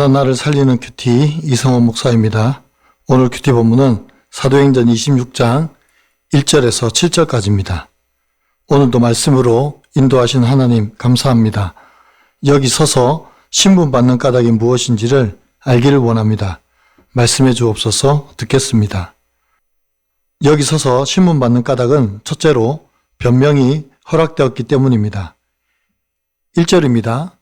날마다 나를 살리는 큐티 이성원 목사입니다. 오늘 큐티 본문은 사도행전 26장 1절에서 7절까지입니다. 오늘도 말씀으로 인도하신 하나님 감사합니다. 여기 서서 신분받는 까닭이 무엇인지를 알기를 원합니다. 말씀해 주옵소서. 듣겠습니다. 여기 서서 신분받는 까닭은 첫째로 변명이 허락되었기 때문입니다. 1절입니다.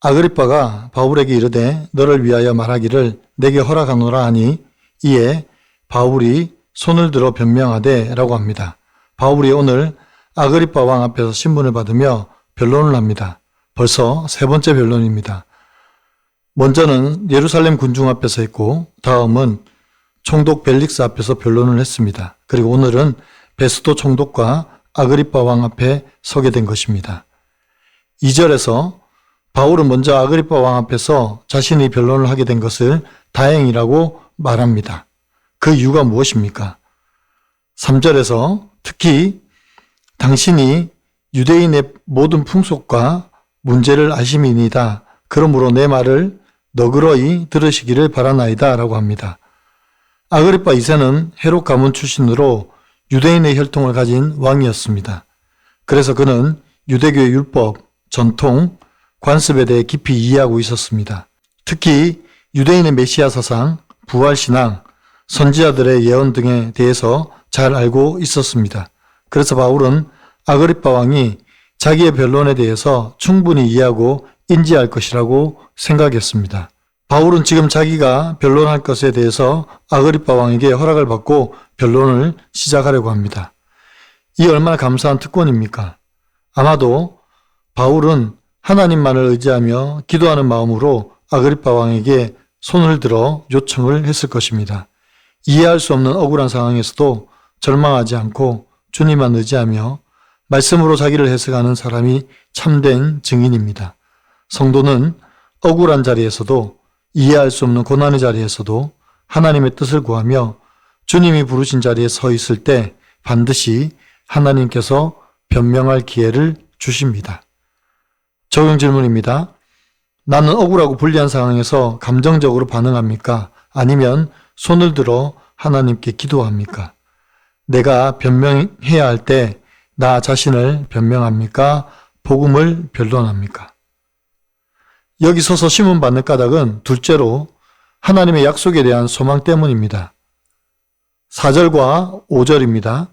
아그리빠가 바울에게 이르되 너를 위하여 말하기를 내게 허락하노라 하니 이에 바울이 손을 들어 변명하되 라고 합니다. 바울이 오늘 아그리빠 왕 앞에서 신분을 받으며 변론을 합니다. 벌써 세 번째 변론입니다. 먼저는 예루살렘 군중 앞에서 했고 다음은 총독 벨릭스 앞에서 변론을 했습니다. 그리고 오늘은 베스도 총독과 아그리빠 왕 앞에 서게 된 것입니다. 2절에서 바울은 먼저 아그리빠 왕 앞에서 자신의 변론을 하게 된 것을 다행이라고 말합니다. 그 이유가 무엇입니까? 3절에서 특히 당신이 유대인의 모든 풍속과 문제를 아심이니이다. 그러므로 내 말을 너그러이 들으시기를 바라나이다 라고 합니다. 아그리빠 2세는 헤롯 가문 출신으로 유대인의 혈통을 가진 왕이었습니다. 그래서 그는 유대교의 율법, 전통, 관습에 대해 깊이 이해하고 있었습니다. 특히 유대인의 메시아 사상, 부활신앙, 선지자들의 예언 등에 대해서 잘 알고 있었습니다. 그래서 바울은 아그리빠 왕이 자기의 변론에 대해서 충분히 이해하고 인지할 것이라고 생각했습니다. 바울은 지금 자기가 변론할 것에 대해서 아그리빠 왕에게 허락을 받고 변론을 시작하려고 합니다. 이 얼마나 감사한 특권입니까? 아마도 바울은 하나님만을 의지하며 기도하는 마음으로 아그리빠 왕에게 손을 들어 요청을 했을 것입니다. 이해할 수 없는 억울한 상황에서도 절망하지 않고 주님만 의지하며 말씀으로 자기를 해석하는 사람이 참된 증인입니다. 성도는 억울한 자리에서도 이해할 수 없는 고난의 자리에서도 하나님의 뜻을 구하며 주님이 부르신 자리에 서 있을 때 반드시 하나님께서 변명할 기회를 주십니다. 적용 질문입니다. 나는 억울하고 불리한 상황에서 감정적으로 반응합니까? 아니면 손을 들어 하나님께 기도합니까? 내가 변명해야 할 때 나 자신을 변명합니까? 복음을 변론합니까? 여기 서서 신문받는 까닭은 둘째로 하나님의 약속에 대한 소망 때문입니다. 4절과 5절입니다.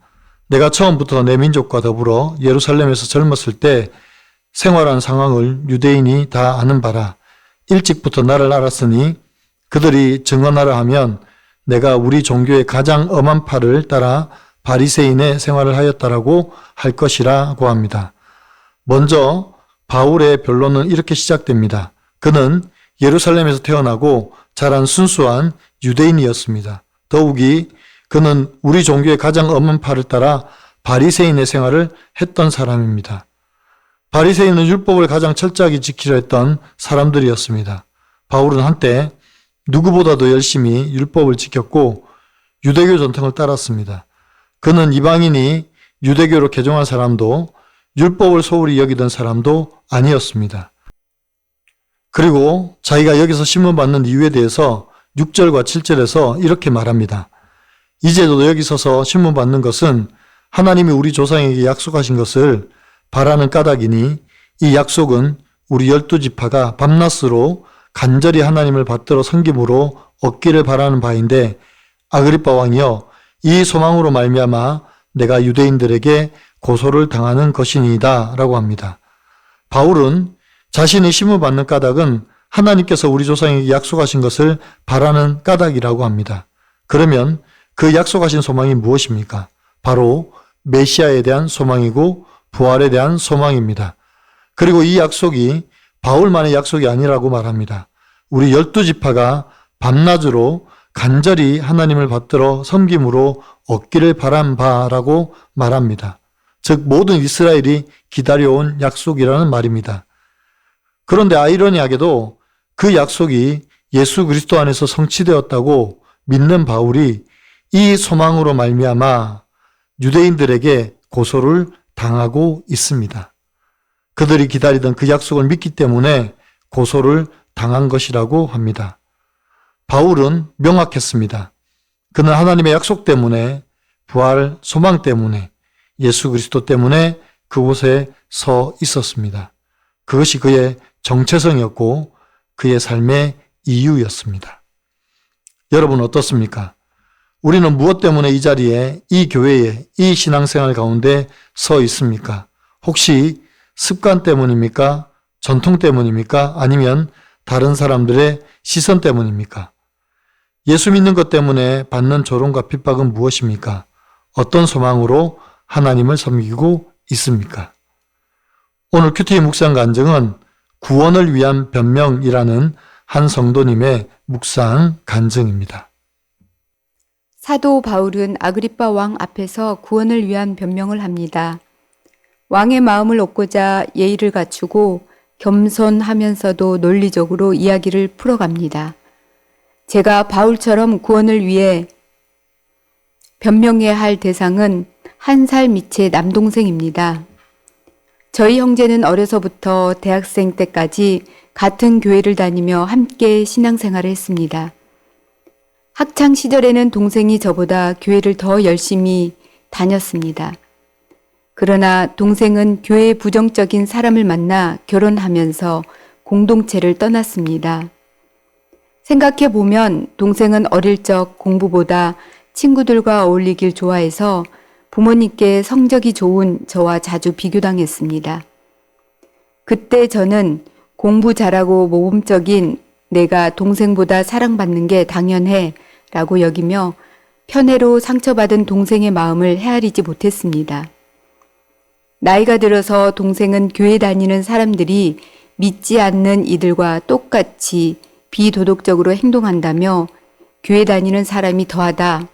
내가 처음부터 내 민족과 더불어 예루살렘에서 젊었을 때 생활한 상황을 유대인이 다 아는 바라. 일찍부터 나를 알았으니 그들이 증언하라 하면 내가 우리 종교의 가장 엄한 파를 따라 바리새인의 생활을 하였다라고 할 것이라고 합니다. 먼저 바울의 변론은 이렇게 시작됩니다. 그는 예루살렘에서 태어나고 자란 순수한 유대인이었습니다. 더욱이 그는 우리 종교의 가장 엄한 파를 따라 바리새인의 생활을 했던 사람입니다. 바리새인은 율법을 가장 철저하게 지키려 했던 사람들이었습니다. 바울은 한때 누구보다도 열심히 율법을 지켰고 유대교 전통을 따랐습니다. 그는 이방인이 유대교로 개종한 사람도 율법을 소홀히 여기던 사람도 아니었습니다. 그리고 자기가 여기서 신문받는 이유에 대해서 6절과 7절에서 이렇게 말합니다. 이제도 여기 서서 신문받는 것은 하나님이 우리 조상에게 약속하신 것을 바라는 까닭이니 이 약속은 우리 12지파가 밤낮으로 간절히 하나님을 받들어 섬김으로 얻기를 바라는 바인데 아그리빠 왕이여 이 소망으로 말미암아 내가 유대인들에게 고소를 당하는 것이니이다 라고 합니다. 바울은 자신이 신문받는 까닭은 하나님께서 우리 조상에게 약속하신 것을 바라는 까닭이라고 합니다. 그러면 그 약속하신 소망이 무엇입니까? 바로 메시아에 대한 소망이고 부활에 대한 소망입니다. 그리고 이 약속이 바울만의 약속이 아니라고 말합니다. 우리 12지파가 밤낮으로 간절히 하나님을 받들어 섬김으로 얻기를 바란 바라고 말합니다. 즉 모든 이스라엘이 기다려온 약속이라는 말입니다. 그런데 아이러니하게도 그 약속이 예수 그리스도 안에서 성취되었다고 믿는 바울이 이 소망으로 말미암아 유대인들에게 고소를 당하고 있습니다. 그들이 기다리던 그 약속을 믿기 때문에 고소를 당한 것이라고 합니다. 바울은 명확했습니다. 그는 하나님의 약속 때문에, 부활 소망 때문에, 예수 그리스도 때문에 그곳에 서 있었습니다. 그것이 그의 정체성이었고 그의 삶의 이유였습니다. 여러분 어떻습니까? 우리는 무엇 때문에 이 자리에, 이 교회에, 이 신앙생활 가운데 서 있습니까? 혹시 습관 때문입니까? 전통 때문입니까? 아니면 다른 사람들의 시선 때문입니까? 예수 믿는 것 때문에 받는 조롱과 핍박은 무엇입니까? 어떤 소망으로 하나님을 섬기고 있습니까? 오늘 큐티 묵상 간증은 구원을 위한 변명이라는 한 성도님의 묵상 간증입니다. 사도 바울은 아그리빠 왕 앞에서 구원을 위한 변명을 합니다. 왕의 마음을 얻고자 예의를 갖추고 겸손하면서도 논리적으로 이야기를 풀어갑니다. 제가 바울처럼 구원을 위해 변명해야 할 대상은 1살 밑의 남동생입니다. 저희 형제는 어려서부터 대학생 때까지 같은 교회를 다니며 함께 신앙생활을 했습니다. 학창 시절에는 동생이 저보다 교회를 더 열심히 다녔습니다. 그러나 동생은 교회의 부정적인 사람을 만나 결혼하면서 공동체를 떠났습니다. 생각해보면 동생은 어릴 적 공부보다 친구들과 어울리길 좋아해서 부모님께 성적이 좋은 저와 자주 비교당했습니다. 그때 저는 공부 잘하고 모범적인 내가 동생보다 사랑받는 게 당연해 라고 여기며 편애로 상처받은 동생의 마음을 헤아리지 못했습니다. 나이가 들어서 동생은 교회 다니는 사람들이 믿지 않는 이들과 똑같이 비도덕적으로 행동한다며 교회 다니는 사람이 더하다는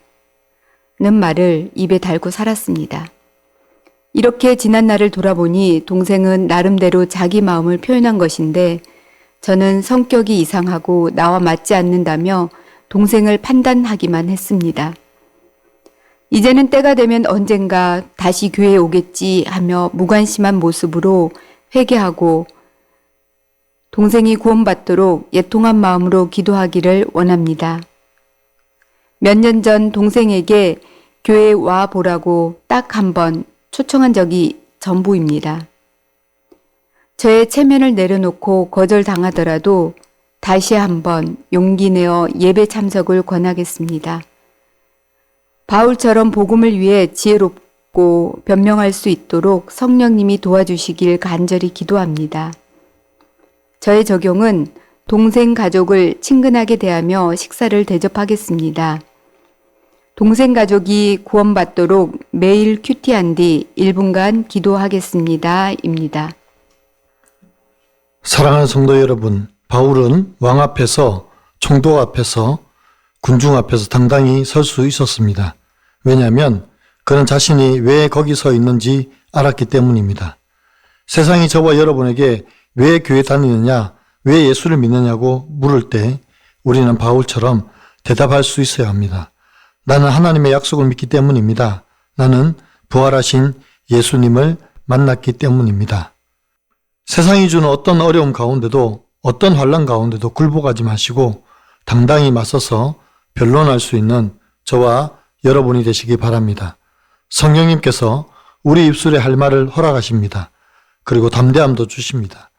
말을 입에 달고 살았습니다. 이렇게 지난 날을 돌아보니 동생은 나름대로 자기 마음을 표현한 것인데 저는 성격이 이상하고 나와 맞지 않는다며 동생을 판단하기만 했습니다. 이제는 때가 되면 언젠가 다시 교회에 오겠지 하며 무관심한 모습으로 회개하고 동생이 구원받도록 애통한 마음으로 기도하기를 원합니다. 몇 년 전 동생에게 교회에 와 보라고 딱 한 번 초청한 적이 전부입니다. 저의 체면을 내려놓고 거절당하더라도 다시 한번 용기 내어 예배 참석을 권하겠습니다. 바울처럼 복음을 위해 지혜롭고 변명할 수 있도록 성령님이 도와주시길 간절히 기도합니다. 저의 적용은 동생 가족을 친근하게 대하며 식사를 대접하겠습니다. 동생 가족이 구원받도록 매일 큐티한 뒤 1분간 기도하겠습니다. 입니다. 사랑하는 성도 여러분, 바울은 왕 앞에서, 총독 앞에서, 군중 앞에서 당당히 설 수 있었습니다. 왜냐하면 그는 자신이 왜 거기 서 있는지 알았기 때문입니다. 세상이 저와 여러분에게 왜 교회 다니느냐, 왜 예수를 믿느냐고 물을 때 우리는 바울처럼 대답할 수 있어야 합니다. 나는 하나님의 약속을 믿기 때문입니다. 나는 부활하신 예수님을 만났기 때문입니다. 세상이 주는 어떤 어려움 가운데도, 어떤 환난 가운데도 굴복하지 마시고 당당히 맞서서 변론할 수 있는 저와 여러분이 되시기 바랍니다. 성령님께서 우리 입술에 할 말을 허락하십니다. 그리고 담대함도 주십니다.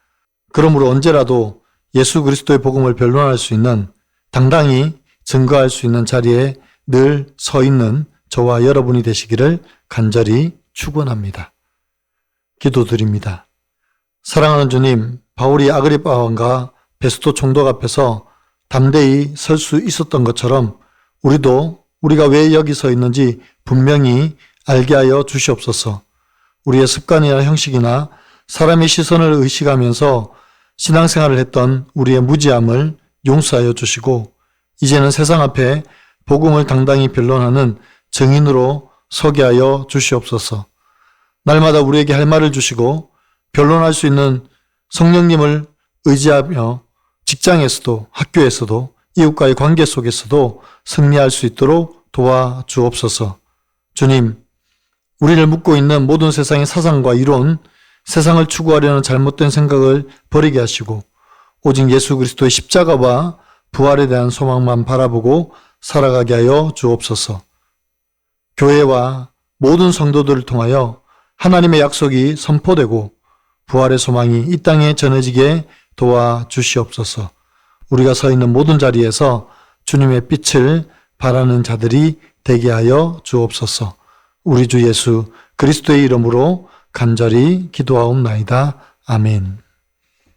그러므로 언제라도 예수 그리스도의 복음을 변론할 수 있는, 당당히 증거할 수 있는 자리에 늘 서 있는 저와 여러분이 되시기를 간절히 축원합니다. 기도드립니다. 사랑하는 주님, 바울이 아그리빠 왕과 베스토 총독 앞에서 담대히 설 수 있었던 것처럼 우리도 우리가 왜 여기 서 있는지 분명히 알게 하여 주시옵소서. 우리의 습관이나 형식이나 사람의 시선을 의식하면서 신앙생활을 했던 우리의 무지함을 용서하여 주시고 이제는 세상 앞에 복음을 당당히 변론하는 증인으로 서게 하여 주시옵소서. 날마다 우리에게 할 말을 주시고 변론할 수 있는 성령님을 의지하며 직장에서도 학교에서도 이웃과의 관계 속에서도 승리할 수 있도록 도와주옵소서. 주님, 우리를 묶고 있는 모든 세상의 사상과 이론, 세상을 추구하려는 잘못된 생각을 버리게 하시고 오직 예수 그리스도의 십자가와 부활에 대한 소망만 바라보고 살아가게 하여 주옵소서. 교회와 모든 성도들을 통하여 하나님의 약속이 선포되고 부활의 소망이 이 땅에 전해지게 도와주시옵소서. 우리가 서 있는 모든 자리에서 주님의 빛을 바라는 자들이 되게 하여 주옵소서. 우리 주 예수 그리스도의 이름으로 간절히 기도하옵나이다. 아멘.